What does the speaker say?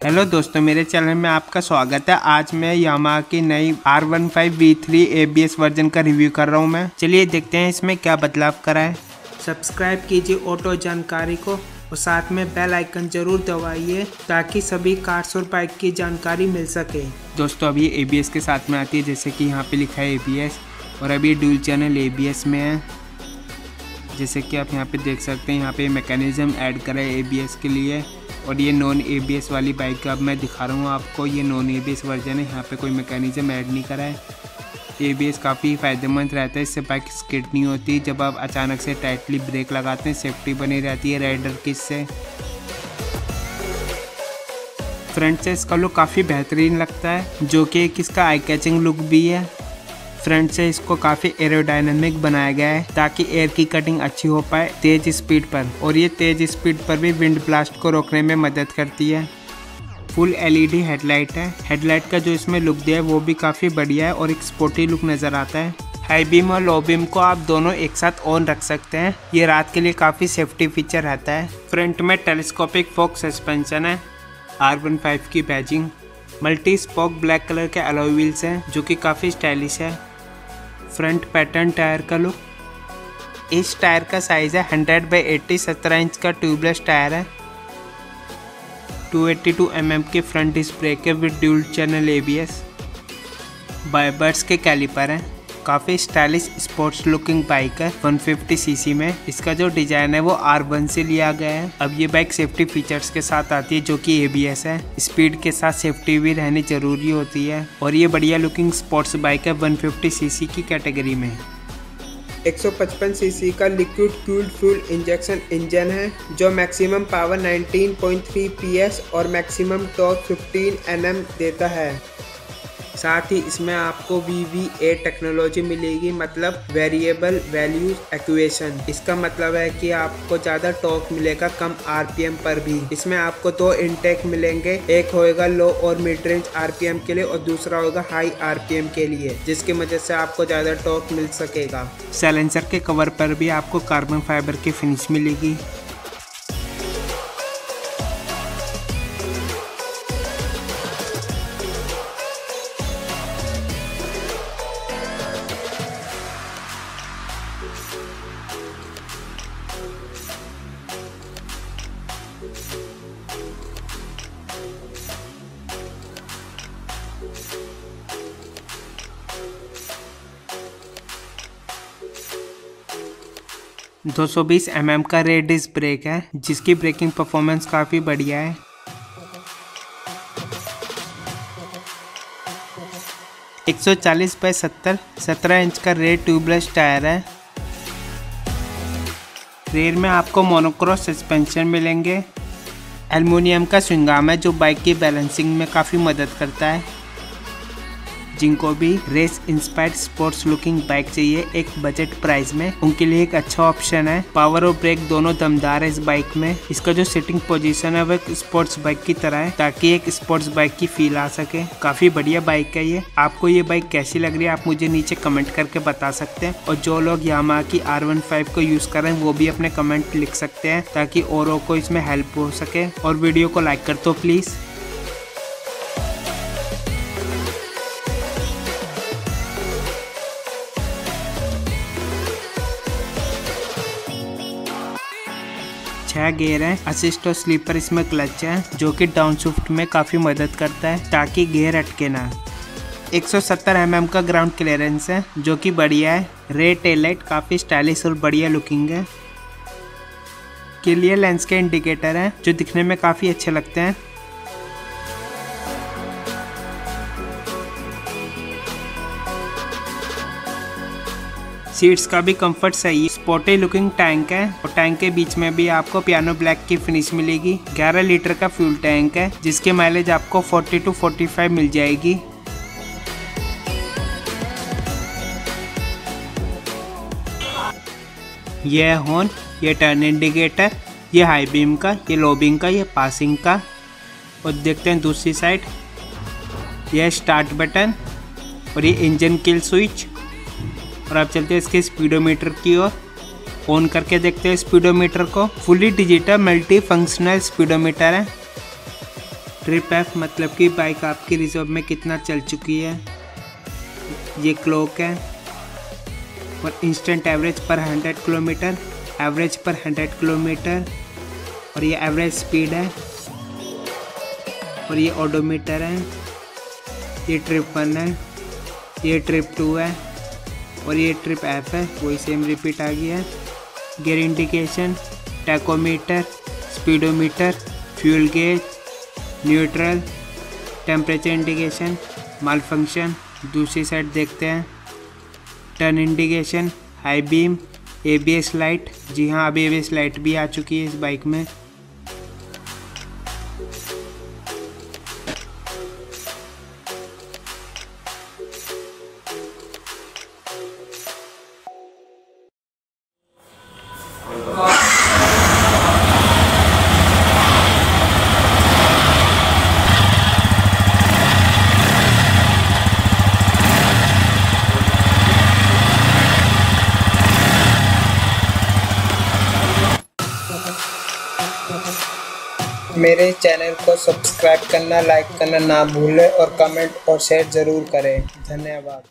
Hello दोस्तों, मेरे channel में आपका स्वागत है। आज मैं यामाहा की नई R15 V3 ABS वर्जन का रिव्यू कर रहा हूं। मैं चलिए देखते हैं इसमें क्या बदलाव करा है। सब्सक्राइब कीजिए ऑटो जानकारी को और साथ में बेल आइकन जरूर दबाइए ताकि सभी कार्स और बाइक की जानकारी मिल सके। दोस्तों अभी ABS के साथ में आती है, जैसे कि यहाँ पे लिखा है ABS और अभी ड्यूल चैनल ABS में है। जैसे कि आप यहाँ पे देख सकते हैं, यहाँ पे मैकेनिज्म ऐड करा है ABS के लिए। और ये नॉन ABS वाली बाइक का अब मैं दिखा रहा हूँ आपको, ये नॉन ABS वर्जन है। यहाँ पे कोई मैकेनिज्म ऐड नहीं करा है। ABS काफ़ी फ़ायदेमंद रहता है, इससे बाइक स्किड नहीं होती। जब आप अचानक से टाइटली ब्रेक लगाते हैं सेफ्टी बनी रहती है राइडर की इससे। फ्रंट से इसका लुक काफ़ी बेहतरीन लगता है, जो कि एक इसका आई कैचिंग लुक भी है। फ्रंट से इसको काफ़ी एरोडायनामिक बनाया गया है ताकि एयर की कटिंग अच्छी हो पाए तेज़ स्पीड पर, और ये तेज़ स्पीड पर भी विंड ब्लास्ट को रोकने में मदद करती है। फुल LED हेडलाइट है। हेडलाइट का जो इसमें लुक दिया है वो भी काफ़ी बढ़िया है और एक स्पोर्टी लुक नज़र आता है। हाई बीम और लो बीम को आप दोनों एक साथ ऑन रख सकते हैं, ये रात के लिए काफ़ी सेफ्टी फीचर रहता है। फ्रंट में टेलीस्कोपिक फोक सस्पेंशन है, R15 की badging. Multi spoke black colour के अलॉय व्हील्स हैं जो कि काफ़ी स्टाइलिश है। फ्रंट पैटर्न टायर का लुक, इस टायर का साइज है 100/80 17 इंच का ट्यूबलेस टायर है। 282 mm के फ्रंट डिस्क ब्रेक है विद ड्यूल चैनल ABS। बायबर्ड्स के कैलिपर हैं। काफ़ी स्टाइलिश स्पोर्ट्स लुकिंग बाइक है 150 cc में। इसका जो डिज़ाइन है वो R1 से लिया गया है। अब ये बाइक सेफ्टी फीचर्स के साथ आती है जो कि ABS है। स्पीड के साथ सेफ्टी भी रहनी जरूरी होती है और ये बढ़िया लुकिंग स्पोर्ट्स बाइक है 150 cc की कैटेगरी में। 155 cc का liquid cooled fuel injection engine है जो मैक्सिमम पावर 19.3 PS और मैक्सिमम टॉर्क 15 Nm देता है। साथ ही इसमें आपको VVA टेक्नोलॉजी मिलेगी, मतलब वेरिएबल वैल्यू एक्वेशन। इसका मतलब है कि आपको ज़्यादा टॉर्क मिलेगा कम RPM पर भी। इसमें आपको 2 इनटेक मिलेंगे, एक होएगा लो और मिड रेंज RPM के लिए और दूसरा होगा हाई RPM के लिए, जिसकी वजह से आपको ज़्यादा टॉर्क मिल सकेगा। साइलेंसर के कवर पर भी आपको कार्बन फाइबर की फिनिश मिलेगी। दो 220 mm का रेयर डिस्क ब्रेक है जिसकी ब्रेकिंग परफॉर्मेंस काफ़ी बढ़िया है। एक 140/70 17 इंच का रेयर ट्यूबलेस टायर है। रेयर में आपको मोनोक्रॉस सस्पेंशन मिलेंगे। एल्युमिनियम का स्विंग आर्म है जो बाइक की बैलेंसिंग में काफ़ी मदद करता है। जिनको भी race inspired sports looking bike चाहिए एक बजट प्राइस में, उनके लिए एक अच्छा ऑप्शन है। पावर और ब्रेक दोनों दमदार है इस बाइक में। इसका जो सिटिंग पोजीशन है वो एक स्पोर्ट्स बाइक की तरह है ताकि एक स्पोर्ट्स बाइक की फील आ सके। काफ़ी बढ़िया बाइक है ये। आपको ये बाइक कैसी लग रही है आप मुझे नीचे कमेंट करके बता सकते हैं, और जो लोग यामाहा की R15 को यूज़ कर रहे हैं वो भी अपने कमेंट लिख सकते हैं ताकि औरों को इसमें हेल्प हो सके। और वीडियो को लाइक कर दो प्लीज़। छह गियर है, असिस्ट और स्लीपर इसमें क्लच है जो कि डाउन शिफ्ट में काफ़ी मदद करता है ताकि गियर अटके ना। 170 mm का ग्राउंड क्लियरेंस है जो कि बढ़िया है। रेड टेल लाइट काफ़ी स्टाइलिश और बढ़िया लुकिंग है। क्लियर लेंस के इंडिकेटर हैं जो दिखने में काफ़ी अच्छे लगते हैं। सीट्स का भी कंफर्ट सही है। स्पोर्टी लुकिंग टैंक है और टैंक के बीच में भी आपको पियानो ब्लैक की फिनिश मिलेगी। 11 लीटर का फ्यूल टैंक है जिसकी माइलेज आपको 40 to 45 मिल जाएगी। ये है हॉर्न, ये टर्न इंडिकेटर, ये हाई बीम का, ये लो बीम का, ये पासिंग का। और देखते हैं दूसरी साइड, यह स्टार्ट बटन और ये इंजन किल स्विच। और अब चलते हैं इसके स्पीडोमीटर की ओर। ऑन करके देखते हैं स्पीडोमीटर को। Fully digital multi functional speedometer है। ट्रिप एफ मतलब कि बाइक आपकी रिजर्व में कितना चल चुकी है। ये क्लॉक है। और इंस्टेंट एवरेज पर 100 किलोमीटर, एवरेज पर 100 किलोमीटर, और ये एवरेज स्पीड है। और ये ओडोमीटर है। ये ट्रिप 1 है, ये ट्रिप 2 है, और ये ट्रिप एफ है, वही सेम रिपीट आ गया है। Gear indication, tachometer, speedometer, fuel gauge, neutral, temperature indication, malfunction. दूसरी साइड देखते हैं। Turn indication, high beam, ABS light. जी हाँ, अब एबीएस लाइट भी आ चुकी है इस बाइक में। मेरे चैनल को सब्सक्राइब करना, लाइक करना ना भूलें और कमेंट और शेयर ज़रूर करें। धन्यवाद।